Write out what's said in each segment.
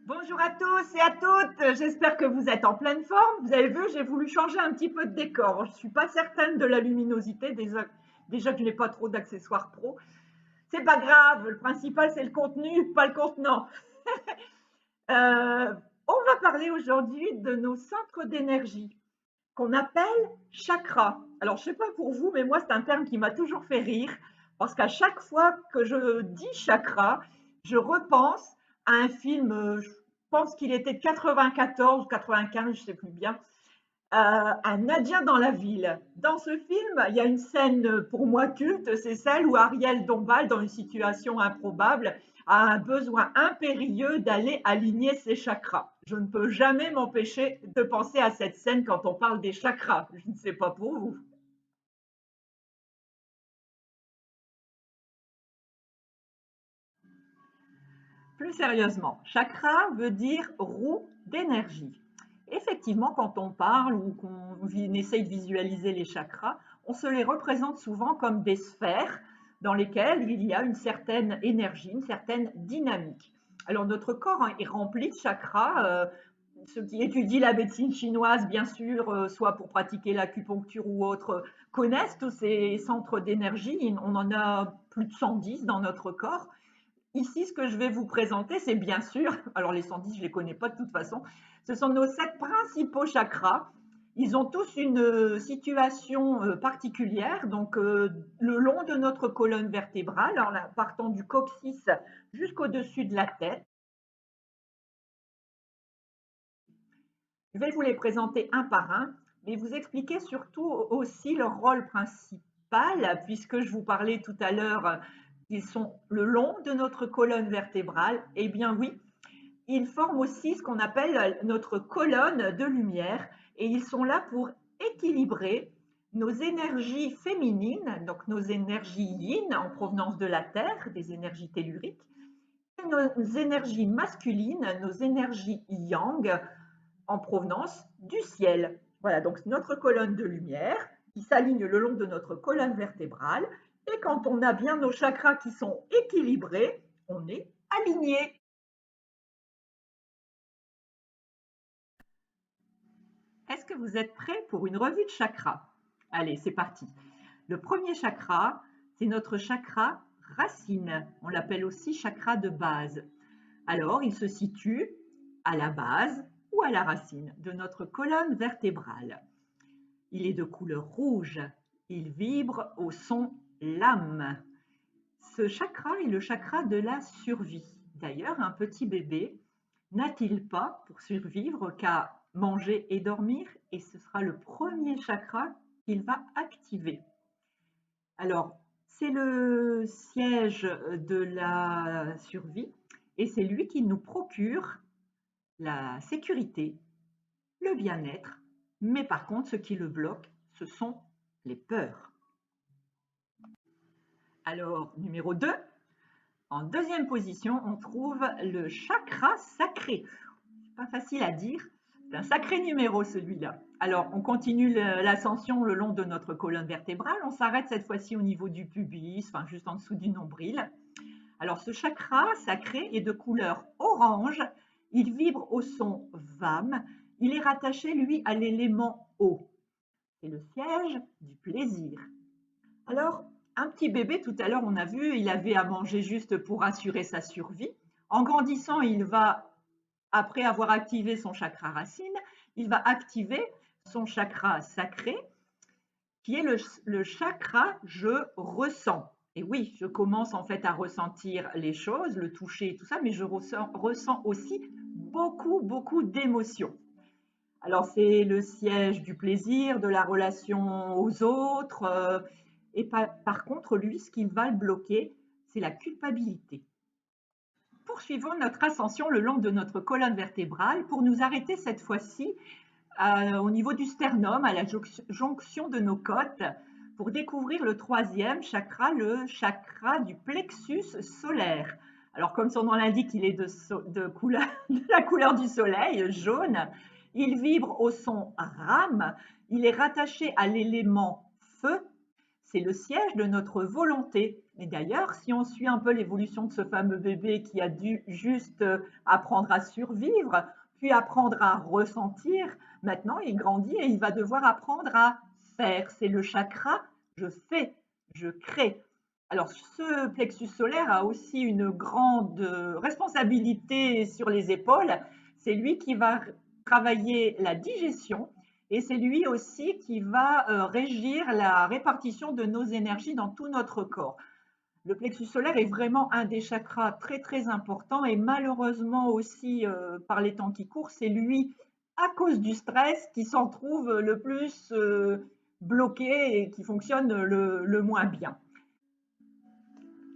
Bonjour à tous et à toutes, j'espère que vous êtes en pleine forme. Vous avez vu, j'ai voulu changer un petit peu de décor. Je ne suis pas certaine de la luminosité, déjà que je n'ai pas trop d'accessoires pro. C'est pas grave, le principal c'est le contenu, pas le contenant. Euh, on va parler aujourd'hui de nos centres d'énergie qu'on appelle chakras. Alors je ne sais pas pour vous, mais moi c'est un terme qui m'a toujours fait rire parce qu'à chaque fois que je dis chakra, je repense à un film, je pense qu'il était de 94 ou 95, je ne sais plus bien, un Nadia dans la ville. Dans ce film, il y a une scène pour moi culte, c'est celle où Ariel Dombal, dans une situation improbable, a un besoin impérieux d'aller aligner ses chakras. Je ne peux jamais m'empêcher de penser à cette scène quand on parle des chakras. Je ne sais pas pour vous. Plus sérieusement, chakra veut dire roue d'énergie. Effectivement, quand on parle ou qu'on essaye de visualiser les chakras, on se les représente souvent comme des sphères dans lesquelles il y a une certaine énergie, une certaine dynamique. Alors notre corps est rempli de chakras. Ceux qui étudient la médecine chinoise, bien sûr, soit pour pratiquer l'acupuncture ou autre, connaissent tous ces centres d'énergie. On en a plus de 110 dans notre corps. Ici, ce que je vais vous présenter, c'est bien sûr, alors les 110, je ne les connais pas de toute façon, ce sont nos 7 principaux chakras. Ils ont tous une situation particulière, donc le long de notre colonne vertébrale, alors là, partant du coccyx jusqu'au-dessus de la tête. Je vais vous les présenter un par un, mais vous expliquer surtout aussi leur rôle principal, puisque je vous parlais tout à l'heure qu'ils sont le long de notre colonne vertébrale. Eh bien oui, ils forment aussi ce qu'on appelle notre colonne de lumière et ils sont là pour équilibrer nos énergies féminines, donc nos énergies yin en provenance de la Terre, des énergies telluriques, et nos énergies masculines, nos énergies yang en provenance du ciel. Voilà, donc notre colonne de lumière qui s'aligne le long de notre colonne vertébrale. Et quand on a bien nos chakras qui sont équilibrés, on est aligné. Est-ce que vous êtes prêts pour une revue de chakras? Allez, c'est parti. Le premier chakra, c'est notre chakra racine. On l'appelle aussi chakra de base. Alors, il se situe à la base ou à la racine de notre colonne vertébrale. Il est de couleur rouge. Il vibre au son lame. Ce chakra est le chakra de la survie. D'ailleurs, un petit bébé n'a-t-il pas, pour survivre, qu'à manger et dormir, et ce sera le premier chakra qu'il va activer. Alors, c'est le siège de la survie et c'est lui qui nous procure la sécurité, le bien-être, mais par contre, ce qui le bloque, ce sont les peurs. Alors, numéro 2, en deuxième position, on trouve le chakra sacré. Pas facile à dire, c'est un sacré numéro celui-là. Alors, on continue l'ascension le long de notre colonne vertébrale. On s'arrête cette fois-ci au niveau du pubis, enfin juste en dessous du nombril. Alors, ce chakra sacré est de couleur orange. Il vibre au son VAM. Il est rattaché, lui, à l'élément eau. C'est le siège du plaisir. Alors, un petit bébé, tout à l'heure, on a vu, il avait à manger juste pour assurer sa survie. En grandissant, il va, après avoir activé son chakra racine, il va activer son chakra sacré, qui est le chakra je ressens. Et oui, je commence en fait à ressentir les choses, le toucher et tout ça, mais je ressens aussi beaucoup d'émotions. Alors c'est le siège du plaisir, de la relation aux autres, et par contre, lui, ce qui va le bloquer, c'est la culpabilité. Poursuivons notre ascension le long de notre colonne vertébrale pour nous arrêter cette fois-ci au niveau du sternum, à la jonction de nos côtes, pour découvrir le troisième chakra, le chakra du plexus solaire. Alors, comme son nom l'indique, il est de la couleur du soleil, jaune. Il vibre au son RAM. Il est rattaché à l'élément feu. C'est le siège de notre volonté. Et d'ailleurs, si on suit un peu l'évolution de ce fameux bébé qui a dû juste apprendre à survivre, puis apprendre à ressentir, maintenant il grandit et il va devoir apprendre à faire. C'est le chakra, je fais, je crée. Alors, ce plexus solaire a aussi une grande responsabilité sur les épaules. C'est lui qui va travailler la digestion et c'est lui aussi qui va régir la répartition de nos énergies dans tout notre corps. Le plexus solaire est vraiment un des chakras très très importants et malheureusement aussi par les temps qui courent, c'est lui, à cause du stress, qui s'en trouve le plus bloqué et qui fonctionne le moins bien.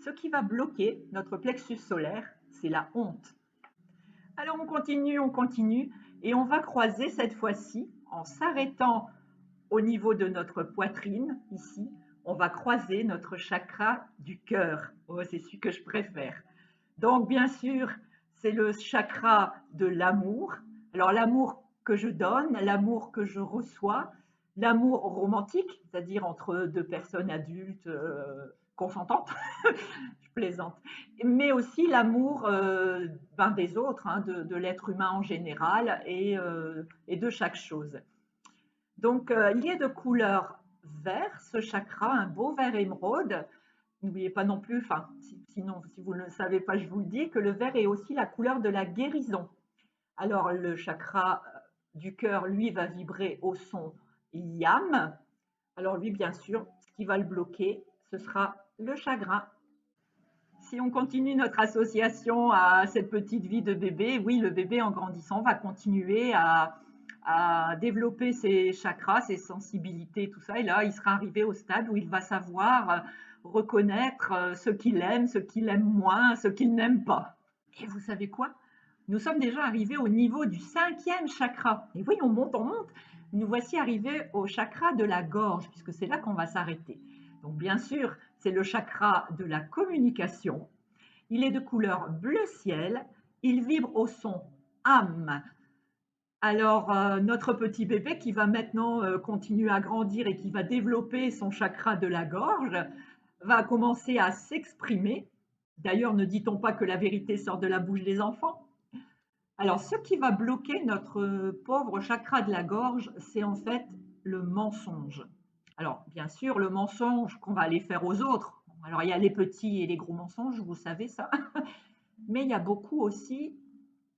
Ce qui va bloquer notre plexus solaire, c'est la honte. Alors on continue et on va croiser cette fois-ci en s'arrêtant au niveau de notre poitrine, ici, on va croiser notre chakra du cœur. Oh, c'est celui que je préfère. Donc bien sûr, c'est le chakra de l'amour. Alors l'amour que je donne, l'amour que je reçois, l'amour romantique, c'est-à-dire entre deux personnes adultes consentantes, je plaisante, mais aussi l'amour des autres, hein, de l'être humain en général et de chaque chose. Donc il est de couleur vert, ce chakra, un beau vert émeraude. N'oubliez pas non plus, enfin, sinon, si vous ne le savez pas, je vous le dis, que le vert est aussi la couleur de la guérison. Alors, le chakra du cœur, lui, va vibrer au son yam. Alors, lui, bien sûr, ce qui va le bloquer, ce sera le chagrin. Si on continue notre association à cette petite vie de bébé, oui, le bébé, en grandissant, va continuer à développer ses chakras, ses sensibilités, tout ça. Et là, il sera arrivé au stade où il va savoir reconnaître ce qu'il aime, ce qu'il aime moins, ce qu'il n'aime pas. Et vous savez quoi? Nous sommes déjà arrivés au niveau du 5e chakra. Et oui, on monte, on monte. Nous voici arrivés au chakra de la gorge, puisque c'est là qu'on va s'arrêter. Donc bien sûr, c'est le chakra de la communication. Il est de couleur bleu ciel. Il vibre au son âme. Alors, notre petit bébé qui va maintenant continuer à grandir et qui va développer son chakra de la gorge va commencer à s'exprimer. D'ailleurs, ne dit-on pas que la vérité sort de la bouche des enfants? Alors, ce qui va bloquer notre pauvre chakra de la gorge, c'est en fait le mensonge. Alors, bien sûr, le mensonge qu'on va aller faire aux autres. Alors, il y a les petits et les gros mensonges, vous savez ça. Mais il y a beaucoup aussi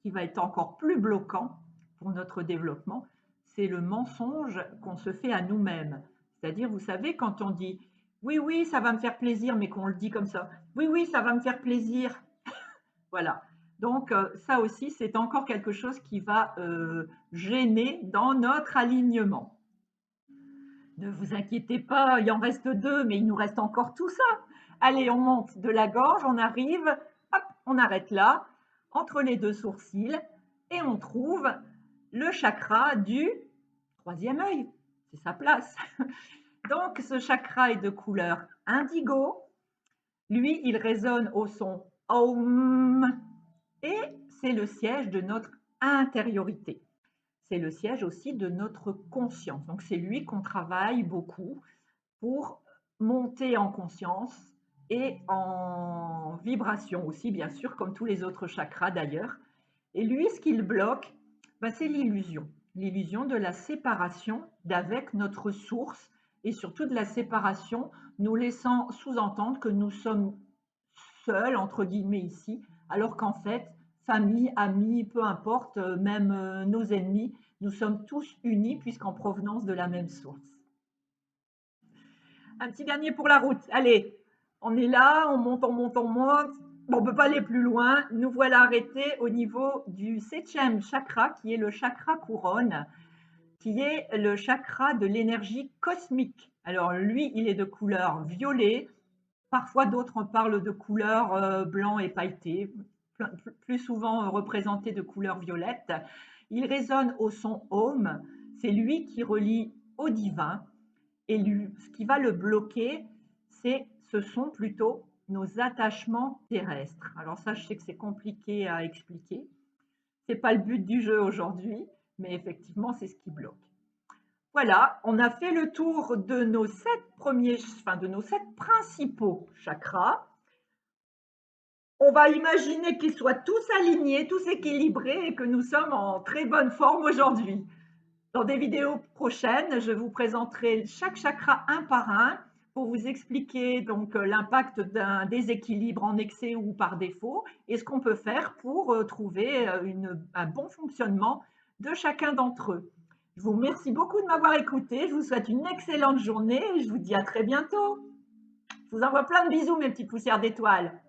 qui va être encore plus bloquant pour notre développement, c'est le mensonge qu'on se fait à nous-mêmes. C'est-à-dire, vous savez, quand on dit oui, oui, ça va me faire plaisir, mais qu'on le dit comme ça, oui, oui, ça va me faire plaisir. Voilà. Donc, ça aussi, c'est encore quelque chose qui va gêner dans notre alignement. Ne vous inquiétez pas, il en reste 2, mais il nous reste encore tout ça. Allez, on monte de la gorge, on arrive, hop, on arrête là, entre les 2 sourcils, et on trouve le chakra du 3e œil. C'est sa place. Donc, ce chakra est de couleur indigo. Lui, il résonne au son Om, et c'est le siège de notre intériorité. C'est le siège aussi de notre conscience. Donc, c'est lui qu'on travaille beaucoup pour monter en conscience et en vibration aussi, bien sûr, comme tous les autres chakras d'ailleurs. Et lui, ce qu'il bloque, c'est l'illusion de la séparation d'avec notre source et surtout de la séparation, nous laissant sous-entendre que nous sommes seuls, entre guillemets ici, alors qu'en fait, famille, amis, peu importe, même nos ennemis, nous sommes tous unis puisqu'en provenance de la même source. Un petit dernier pour la route. Allez, on est là, on monte, on monte, on monte. Bon, on ne peut pas aller plus loin. Nous voilà arrêtés au niveau du 7e chakra, qui est le chakra couronne, qui est le chakra de l'énergie cosmique. Alors lui, il est de couleur violet. Parfois, d'autres parlent de couleur blanc et pailleté, plus souvent représenté de couleur violette. Il résonne au son Om. C'est lui qui relie au divin. Et lui, ce qui va le bloquer, ce sont plutôt nos attachements terrestres. Alors ça, je sais que c'est compliqué à expliquer. Ce n'est pas le but du jeu aujourd'hui, mais effectivement, c'est ce qui bloque. Voilà, on a fait le tour de nos 7 principaux chakras. On va imaginer qu'ils soient tous alignés, tous équilibrés et que nous sommes en très bonne forme aujourd'hui. Dans des vidéos prochaines, je vous présenterai chaque chakra un par un pour vous expliquer donc l'impact d'un déséquilibre en excès ou par défaut et ce qu'on peut faire pour trouver un bon fonctionnement de chacun d'entre eux. Je vous remercie beaucoup de m'avoir écouté. Je vous souhaite une excellente journée et je vous dis à très bientôt. Je vous envoie plein de bisous, mes petites poussières d'étoiles.